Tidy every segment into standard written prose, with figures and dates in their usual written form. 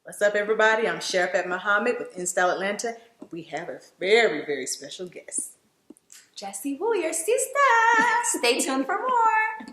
What's up, everybody? I'm Sheriff Muhammad with InStyle Atlanta. We have a very, very special guest. Jessie Woo, your sister. Stay tuned for more.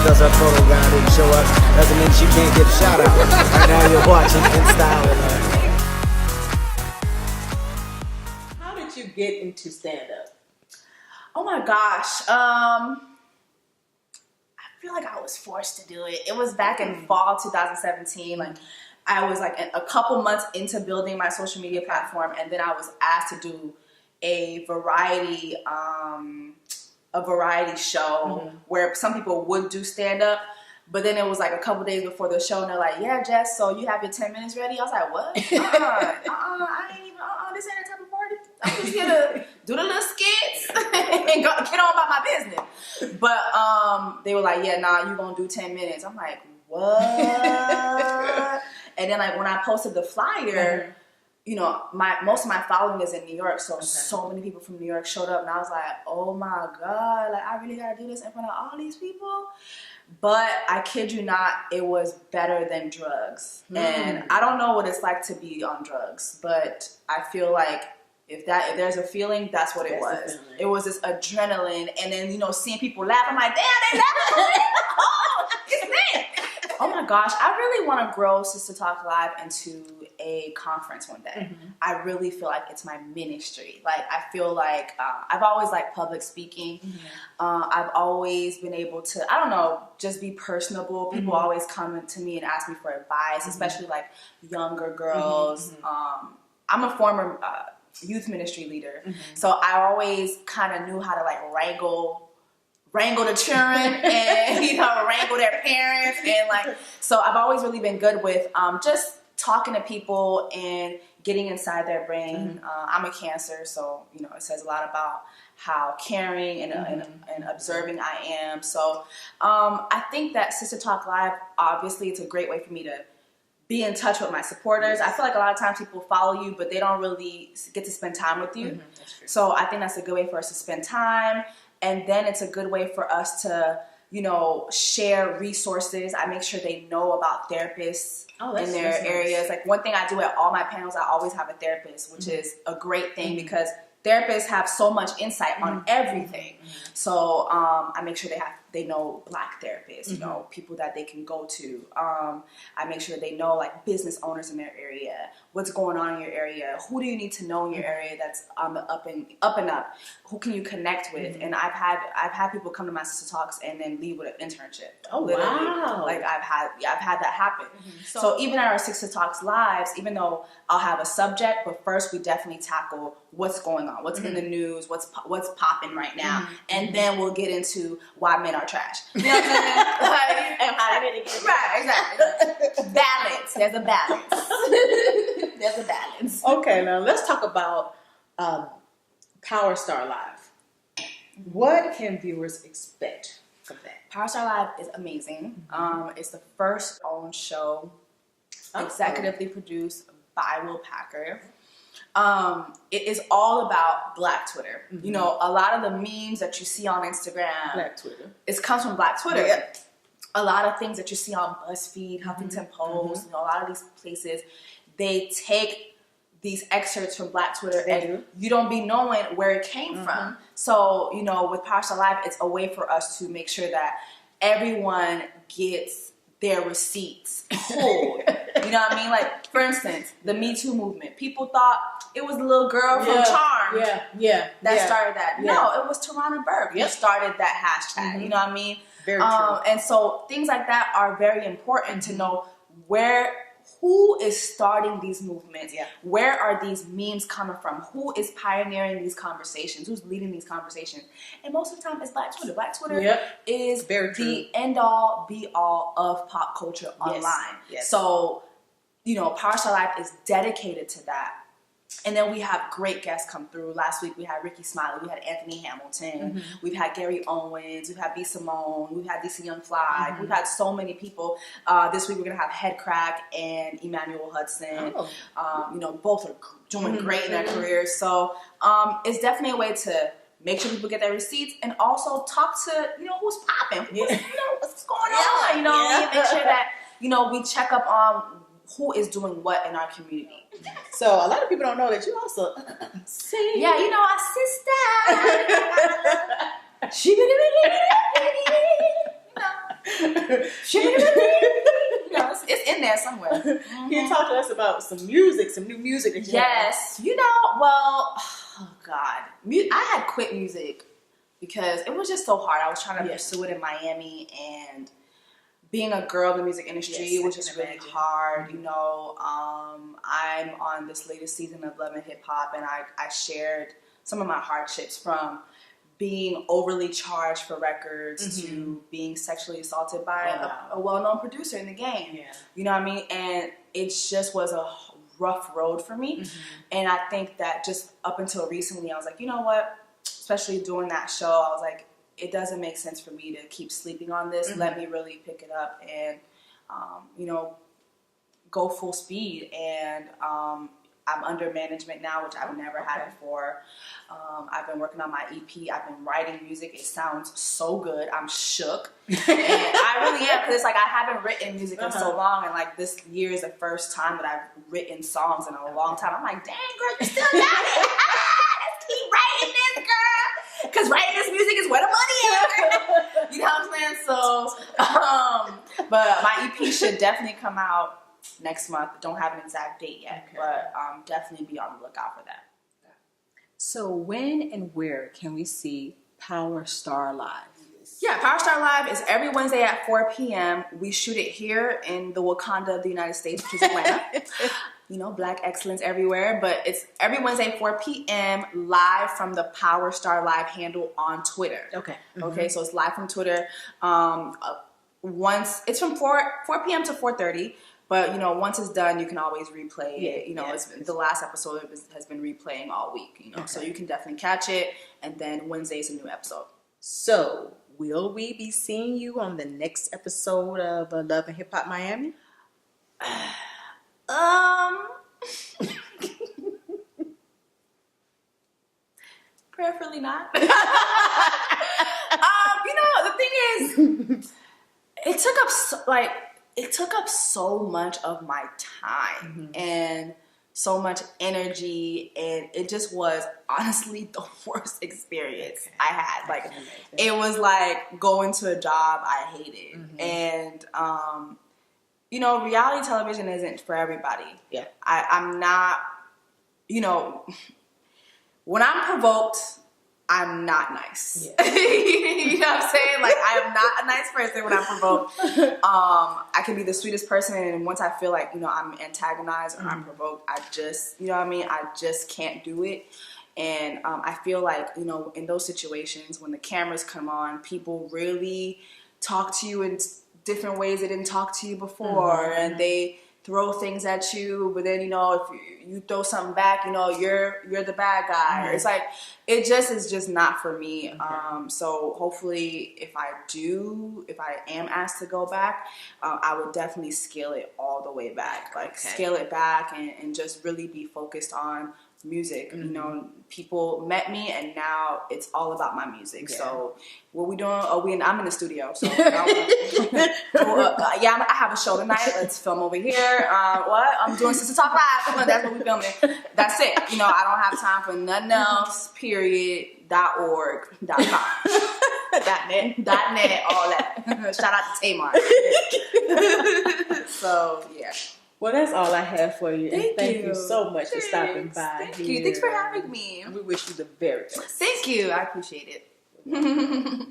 Because her photo round didn't show up doesn't mean she can't get a shout out. Right now you're watching InStyle Atlanta. How did you get into stand-up? Oh my gosh. I feel like I was forced to do it. It was back in fall 2017. Like I was like a couple months into building my social media platform, and then I was asked to do a variety show where some people would do stand-up, but then it was like a couple days before the show and they're like, yeah, Jess, so you have your 10 minutes ready? I was like, what? I ain't even, this ain't a type of party. I'm just here to do the little skits and get on about my business. But they were like, yeah, nah, you gonna do 10 minutes. I'm like, what? And then like when I posted the flyer, you know, most of my following is in New York, so many people from New York showed up, and I was like, oh my God, like I really gotta do this in front of all these people. But I kid you not, it was better than drugs. And I don't know what it's like to be on drugs, but I feel like if there's a feeling, that's what it was. It was this adrenaline, and then, you know, seeing people laugh, I'm like, damn, they laughing. Oh, it's me. Oh my gosh, I really want to grow Sister Talk Live into a conference one day. I really feel like it's my ministry. Like I feel like I've always liked public speaking. I've always been able to, I don't know, just be personable. People always come to me and ask me for advice, especially like younger girls. I'm a former youth ministry leader, so I always kind of knew how to like wrangle the children and, you know, wrangle their parents. And like, so I've always really been good with just talking to people and getting inside their brain. I'm a Cancer, so, you know, it says a lot about how caring and observing I am. So I think that Sister Talk Live, obviously it's a great way for me to be in touch with my supporters. I feel like a lot of times people follow you, but they don't really get to spend time with you. So I think that's a good way for us to spend time. And then it's a good way for us to, you know, share resources. I make sure they know about therapists in their areas. Nice. Like one thing I do at all my panels, I always have a therapist, which is a great thing because therapists have so much insight on everything. So I make sure they know Black therapists, you know, people that they can go to. I make sure they know like business owners in their area, what's going on in your area, who do you need to know in your area that's on the up and up, who can you connect with. And I've had people come to my Sister Talks and then leave with an internship. Oh, literally. Wow. Like I've had that happen. So even at our Sister Talks Lives, even though I'll have a subject, but first we definitely tackle what's going on, what's in the news, what's popping right now, and then we'll get into why men are trash. You know what I'm saying? Like, and how to get it. Right, exactly. Balance. There's a balance. There's a balance. Okay, now let's talk about Power Star Live. What can viewers expect from that? Power Star Live is amazing. It's the first own show, executively produced by Will Packer. It is all about Black Twitter. You know, a lot of the memes that you see on Instagram, Black Twitter, it comes from Black Twitter. A lot of things that you see on BuzzFeed, Huffington Post, you know, a lot of these places, they take these excerpts from Black Twitter and you don't be knowing where it came from. So, you know, with Power Star Live, it's a way for us to make sure that everyone gets their receipts pulled. You know what I mean? Like, for instance, the Me Too movement. People thought it was the little girl from Charmed that started that. No, it was Tarana Burke that started that hashtag. You know what I mean? Very true. And so things like that are very important to know who is starting these movements? Yeah. Where are these memes coming from? Who is pioneering these conversations? Who's leading these conversations? And most of the time, it's Black Twitter. Black Twitter is very true. the end-all, be-all of pop culture online. Yes. So, you know, Power Star Live is dedicated to that. And then we have great guests come through. Last week we had Ricky Smiley, we had Anthony Hamilton, we've had Gary Owens, we've had B. Simone, we've had DC Young Fly, we've had so many people. This week we're gonna have Head Crack and Emmanuel Hudson. You know, both are doing great in their careers. So it's definitely a way to make sure people get their receipts and also talk to, you know, who's popping, you know, what's going on, you know, make sure that, you know, we check up on who is doing what in our community. So a lot of people don't know that you also sing. Yeah, you know, our sister. You know, it's in there somewhere. Can you talk to us about some music, some new music that you have? You know, well, oh God. I had quit music because it was just so hard. I was trying to pursue it in Miami, and being a girl in the music industry was just really hard. You know, I'm on this latest season of Love and Hip Hop, and I shared some of my hardships, from being overly charged for records to being sexually assaulted by a well-known producer in the game. You know what I mean? And it just was a rough road for me. And I think that just up until recently, I was like, you know what? Especially doing that show, I was like, it doesn't make sense for me to keep sleeping on this. Let me really pick it up and, you know, go full speed. And I'm under management now, which I've never had before. I've been working on my EP. I've been writing music. It sounds so good. I'm shook. And I really am, because it's like I haven't written music in so long, and like this year is the first time that I've written songs in a long time. I'm like, dang, girl, you still got it. Let's keep writing this, girl. Because writing this music is where the money is. You know what I'm saying? So, but my EP should definitely come out next month. Don't have an exact date yet, but definitely be on the lookout for that. So when and where can we see Power Star Live? Yeah, Power Star Live is every Wednesday at 4 p.m. We shoot it here in the Wakanda of the United States, which is Atlanta. You know, Black excellence everywhere. But it's every Wednesday, 4 p.m. live from the Power Star Live handle on Twitter. Okay, so it's live from Twitter. Once it's from 4 p.m. to 4:30. But, you know, once it's done, you can always replay it. You know, the last episode has been replaying all week, you know. So you can definitely catch it. And then Wednesday's a new episode. So, will we be seeing you on the next episode of Love and Hip Hop Miami? Prayerfully not. You know, the thing is, it took up so much of my time and so much energy, and it just was honestly the worst experience I had. Like, it was like going to a job I hated. And you know, reality television isn't for everybody. I'm not, you know, when I'm provoked, I'm not nice. You know what I'm saying? Like, I am not a nice person when I'm provoked. I can be the sweetest person, and once I feel like, you know, I'm antagonized or I'm provoked, I just, you know what I mean? I just can't do it. And I feel like, you know, in those situations, when the cameras come on, people really talk to you in different ways they didn't talk to you before, and they throw things at you, but then, you know, if you throw something back, you know, you're the bad guy. It's like, it just is just not for me. So hopefully if I am asked to go back, I would definitely scale it all the way back. Like, scale it back and just really be focused on music. You know, people met me, and now it's all about my music. So what we doing? I'm in the studio. So I have a show tonight. Let's film over here. I'm doing Sister Talk Live. That's what we filming. That's it. You know, I don't have time for nothing else. Period. .org. .com. .net. All that. Shout out to Tamar. So yeah. Well, that's all I have for you. Thank you so much for stopping by. Thank you. Thanks for having me. We wish you the very best. Thank you. I appreciate it.